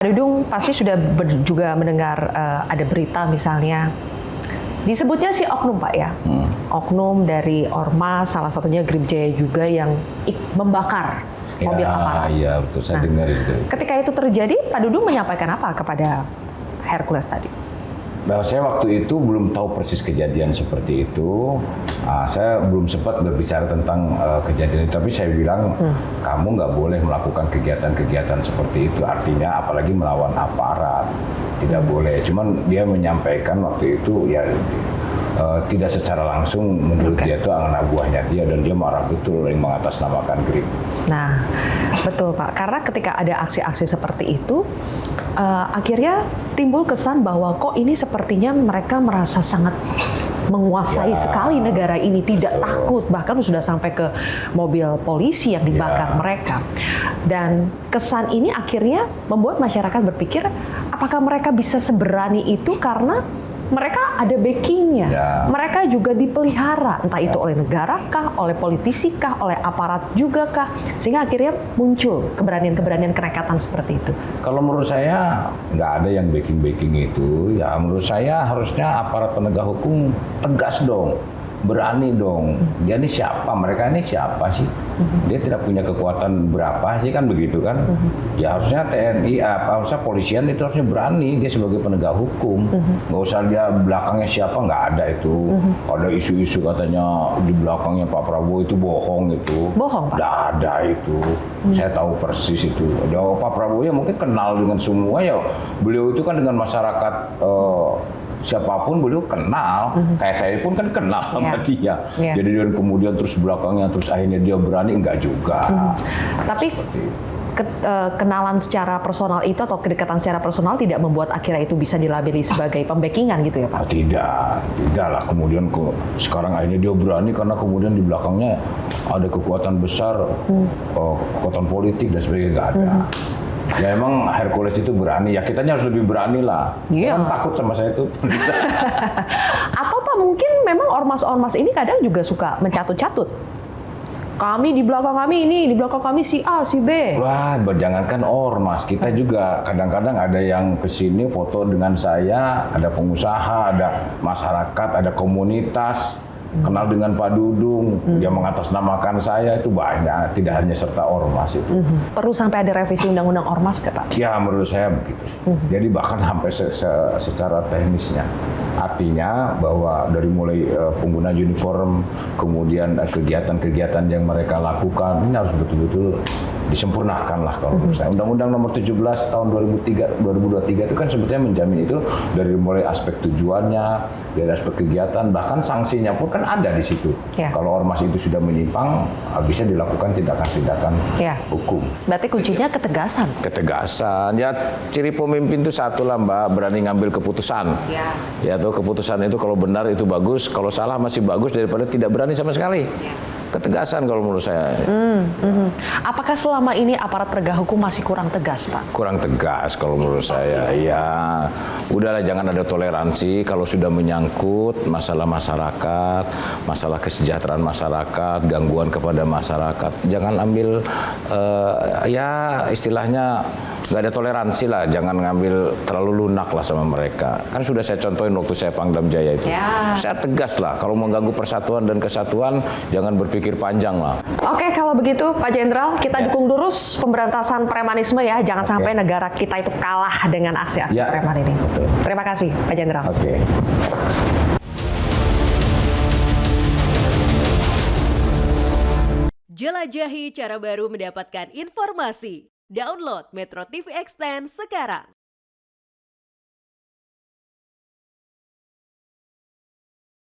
Dudung pasti sudah juga mendengar ada berita misalnya disebutnya si oknum Pak ya, oknum dari Ormas, salah satunya Gribjaya juga yang membakar mobil aparat. Iya betul, saya dengar itu. Ketika itu terjadi, Pak Dudung menyampaikan apa kepada Hercules tadi? Nah, saya waktu itu belum tahu persis kejadian seperti itu. Saya belum sempat berbicara tentang kejadian itu, tapi saya bilang kamu nggak boleh melakukan kegiatan-kegiatan seperti itu. Artinya apalagi melawan aparat, tidak boleh. Cuman dia menyampaikan waktu itu ya tidak secara langsung menurut dia itu anak buahnya dia, dan dia marah betul yang mengatasnamakan Grip. Nah, betul Pak. Karena ketika ada aksi-aksi seperti itu, akhirnya timbul kesan bahwa kok ini sepertinya mereka merasa sangat menguasai sekali negara ini, tidak takut, bahkan sudah sampai ke mobil polisi yang dibakar mereka. Dan kesan ini akhirnya membuat masyarakat berpikir, apakah mereka bisa seberani itu karena mereka ada backingnya, mereka juga dipelihara, entah itu oleh negara kah, oleh politisi kah, oleh aparat juga kah, sehingga akhirnya muncul keberanian-keberanian kenekatan seperti itu. Kalau menurut saya nggak ada yang backing itu, ya menurut saya harusnya aparat penegak hukum tegas dong, berani dong. Dia ini siapa? Mereka ini siapa sih? Dia tidak punya kekuatan berapa sih, kan begitu kan? Ya harusnya TNI, harusnya polisian itu harusnya berani. Dia sebagai penegak hukum, nggak usah dia belakangnya siapa, nggak ada itu. Ada isu-isu katanya di belakangnya Pak Prabowo itu bohong itu. Bohong Pak? Nggak ada itu. Saya tahu persis itu. Pak Prabowo ya mungkin kenal dengan semua ya. Beliau itu kan dengan masyarakat siapapun beliau kenal, kayak saya pun kan kenal sama dia. Jadi dan kemudian terus belakangnya terus akhirnya dia berani, enggak juga. Tapi kenalan secara personal itu atau kedekatan secara personal tidak membuat akhirnya itu bisa dilabeli sebagai pembackingan gitu ya Pak? Tidak lah. Kemudian sekarang akhirnya dia berani karena kemudian di belakangnya ada kekuatan besar, kekuatan politik dan sebagainya, nggak ada. Ya emang Hercules itu berani, ya kitanya harus lebih berani lah. Kan takut sama saya itu. Atau Pak mungkin memang ormas-ormas ini kadang juga suka mencatut-catut. Kami di belakang kami ini, di belakang kami si A, si B. Wah, jangankan ormas, kita juga kadang-kadang ada yang kesini foto dengan saya, ada pengusaha, ada masyarakat, ada komunitas. Kenal dengan Pak Dudung, dia mengatasnamakan saya, itu banyak, tidak hanya serta ormas itu. Perlu sampai ada revisi undang-undang ormas ke Pak? Ya menurut saya begitu. Jadi bahkan sampai secara teknisnya. Artinya bahwa dari mulai pengguna uniform, kemudian kegiatan-kegiatan yang mereka lakukan, ini harus betul-betul disempurnakan lah kalau menurut saya. Undang-Undang nomor 17 tahun 2023 itu kan sebetulnya menjamin itu dari mulai aspek tujuannya, dari aspek kegiatan, bahkan sanksinya pun kan ada di situ. Kalau ormas itu sudah menyimpang, bisa dilakukan tindakan-tindakan hukum. Berarti kuncinya ketegasan? Ketegasan, ya ciri pemimpin itu satu lah Mbak, berani ngambil keputusan. Ya tuh keputusan itu kalau benar itu bagus, kalau salah masih bagus daripada tidak berani sama sekali. Ketegasan kalau menurut saya. Apakah selama ini aparat penegak hukum masih kurang tegas, Pak? Kurang tegas kalau menurut saya. Ya, udahlah jangan ada toleransi kalau sudah menyangkut masalah masyarakat, masalah kesejahteraan masyarakat, gangguan kepada masyarakat. Jangan ambil ya istilahnya nggak ada toleransi lah, jangan ngambil terlalu lunak lah sama mereka. Kan sudah saya contohin waktu saya Pangdam Jaya itu. Saya tegas lah, kalau mengganggu persatuan dan kesatuan, jangan berpikir panjang lah. Oke, kalau begitu Pak Jenderal, kita dukung lurus pemberantasan premanisme ya. Jangan sampai negara kita itu kalah dengan aksi-aksi preman ini. Terima kasih Pak Jenderal. Jelajahi cara baru mendapatkan informasi. Download Metro TV Extend sekarang.